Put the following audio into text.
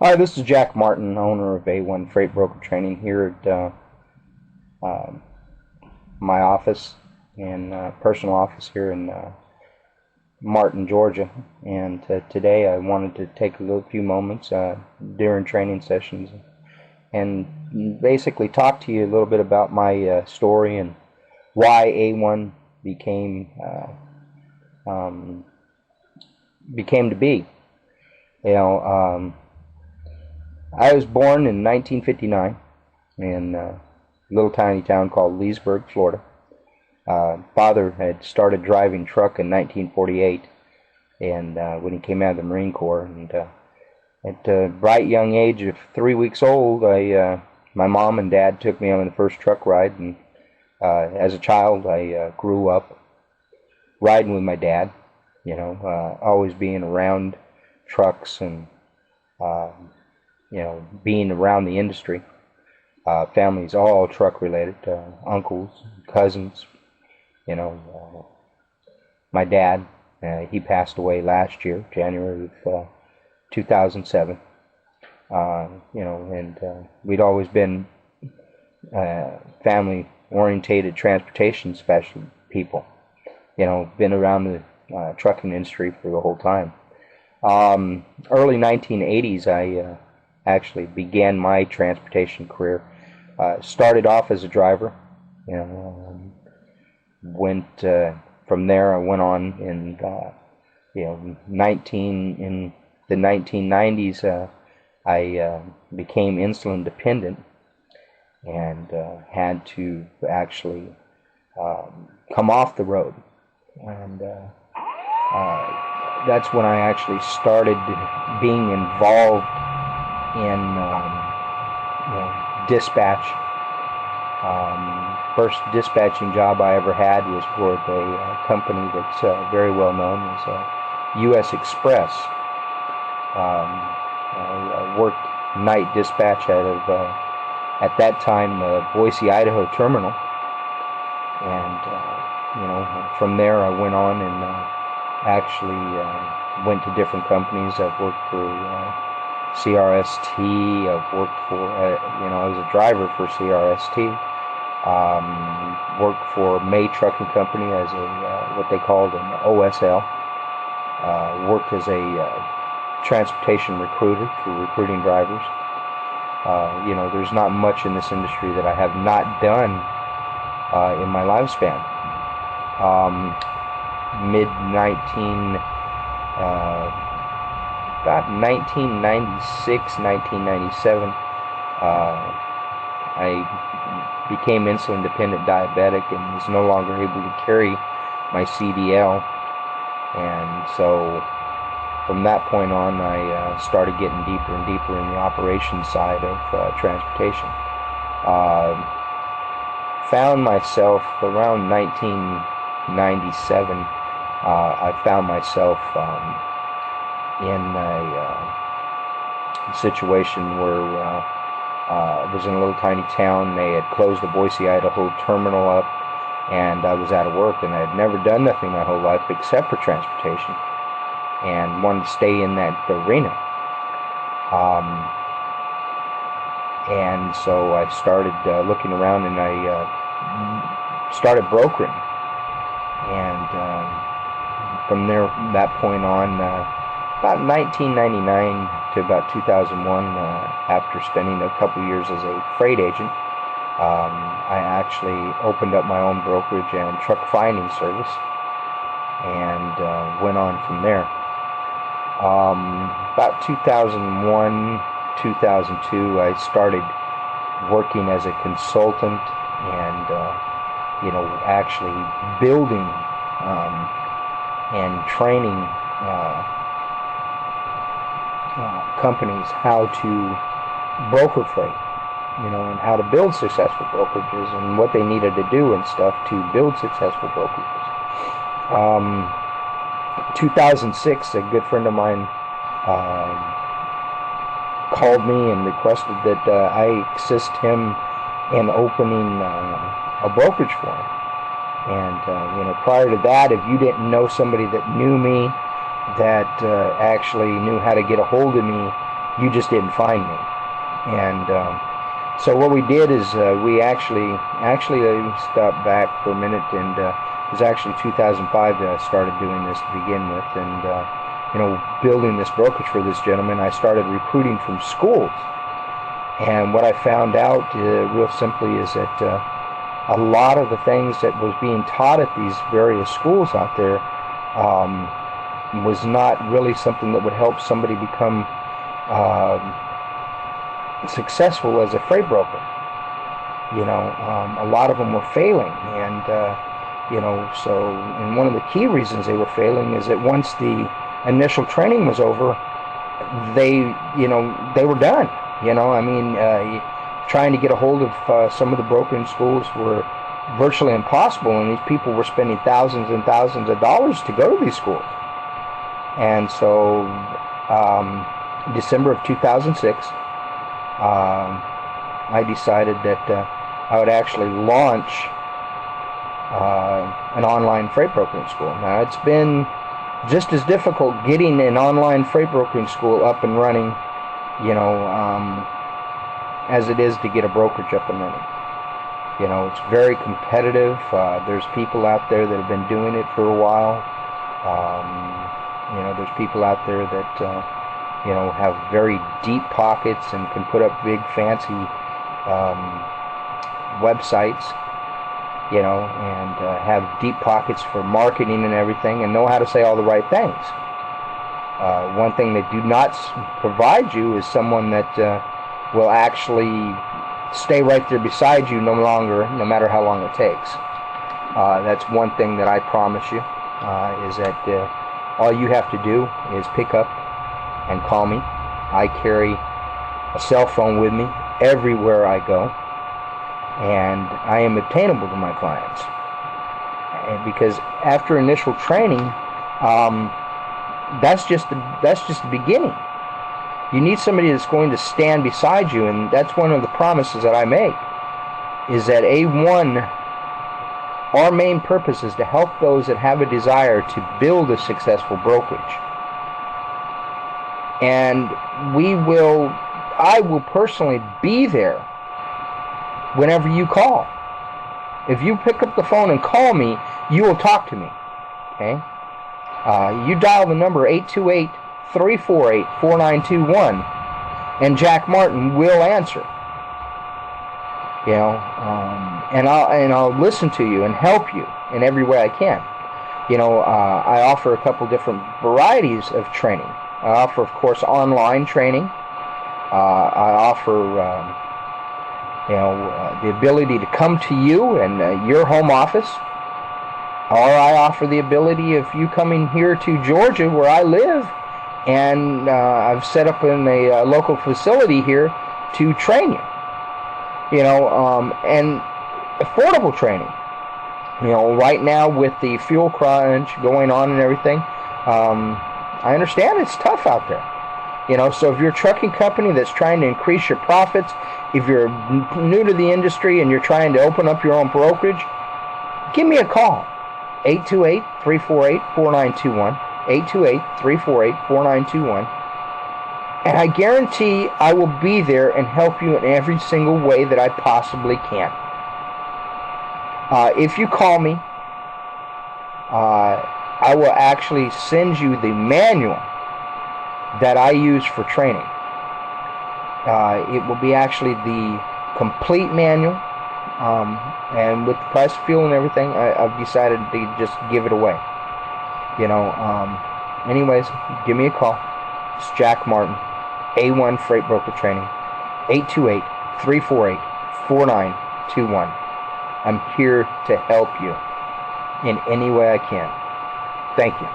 Hi, this is Jack Martin, owner of A1 Freight Broker Training here at uh, my office and personal office here in Martin, Georgia. And today I wanted to take a few moments during training sessions and basically talk to you a little bit about my story and why A1 um, became to be. You know, I was born in 1959 in a little tiny town called Leesburg, Florida. Father had started driving truck in 1948, and when he came out of the Marine Corps, and at a bright young age of 3 weeks old, my mom and dad took me on the first truck ride, and as a child, I grew up riding with my dad. Always being around trucks and uh, being around the industry. Family's all truck related, uncles, cousins. My dad, he passed away last year, January of 2007. And we'd always been family orientated transportation special people. Been around the trucking industry for the whole time. Early 1980s, I actually began my transportation career. Started off as a driver, went from there. I went on in in the 1990s. I became insulin dependent and had to actually come off the road, and that's when I actually started being involved in dispatch. First dispatching job I ever had was for a company that's very well known as U.S. Express. I worked night dispatch out of, at that time, Boise, Idaho terminal. And, from there I went on and actually went to different companies. I've worked for CRST. I've worked for, I was a driver for CRST. Worked for May Trucking Company as a what they called an OSL. Worked as a transportation recruiter for recruiting drivers. There's not much in this industry that I have not done in my lifespan. About 1996, 1997, I became insulin dependent diabetic and was no longer able to carry my CDL, and so from that point on I started getting deeper and deeper in the operations side of transportation. Found myself around 1997. I found myself in a situation where I was in a little tiny town. They had closed the Boise, Idaho terminal up, and I was out of work, and I had never done nothing my whole life except for transportation, and wanted to stay in that arena. And so I started looking around, and I started brokering. And from there, that point on, about 1999 to about 2001, after spending a couple years as a freight agent, I actually opened up my own brokerage and truck finding service, and went on from there. About 2001, 2002, I started working as a consultant and, actually building and training companies how to broker freight, and how to build successful brokerages and what they needed to do and stuff to build successful brokerages. 2006, a good friend of mine called me and requested that I assist him in opening a brokerage for him. And prior to that, if you didn't know somebody that knew me, that actually knew how to get a hold of me, You just didn't find me. And so what we did is we actually stopped back for a minute, and it was actually 2005 that I started doing this to begin with, and building this brokerage for this gentleman. I started recruiting from schools, and what I found out real simply is that a lot of the things that was being taught at these various schools out there was not really something that would help somebody become successful as a freight broker. A lot of them were failing, and and one of the key reasons they were failing is that once the initial training was over, they were done. Trying to get a hold of some of the brokering schools were virtually impossible, and these people were spending thousands and thousands of dollars to go to these schools. And so December of 2006, I decided that I would actually launch an online freight brokering school. Now, it's been just as difficult getting an online freight brokering school up and running, as it is to get a brokerage up and running. It's very competitive. There's people out there that have been doing it for a while. There's people out there that have very deep pockets and can put up big fancy websites, and have deep pockets for marketing and everything, and know how to say all the right things. One thing they do not provide you is someone that will actually stay right there beside you no matter how long it takes. That's one thing that I promise you, is that all you have to do is pick up and call me. I carry a cell phone with me everywhere I go, and I am obtainable to my clients. And because after initial training, that's just the beginning. You need somebody that's going to stand beside you, and that's one of the promises that I make, is that our main purpose is to help those that have a desire to build a successful brokerage. And I will personally be there whenever you call. If you pick up the phone and call me, you will talk to me. Okay? You dial the number 828-348-4921, and Jack Martin will answer. And I'll listen to you and help you in every way I can. I offer a couple different varieties of training. I offer, of course, online training. I offer the ability to come to you and your home office, or I offer the ability of you coming here to Georgia, where I live, and I've set up in a local facility here to train you. And affordable training. Right now with the fuel crunch going on and everything, I understand it's tough out there. So if you're a trucking company that's trying to increase your profits, if you're new to the industry and you're trying to open up your own brokerage, give me a call. 828-348-4921. 828-348-4921. And I guarantee I will be there and help you in every single way that I possibly can. If you call me, I will actually send you the manual that I use for training. It will be actually the complete manual, and with the price of fuel and everything, I've decided to just give it away. Anyways, give me a call. It's Jack Martin, A1 Freight Broker Training, 828-348-4921. I'm here to help you in any way I can. Thank you.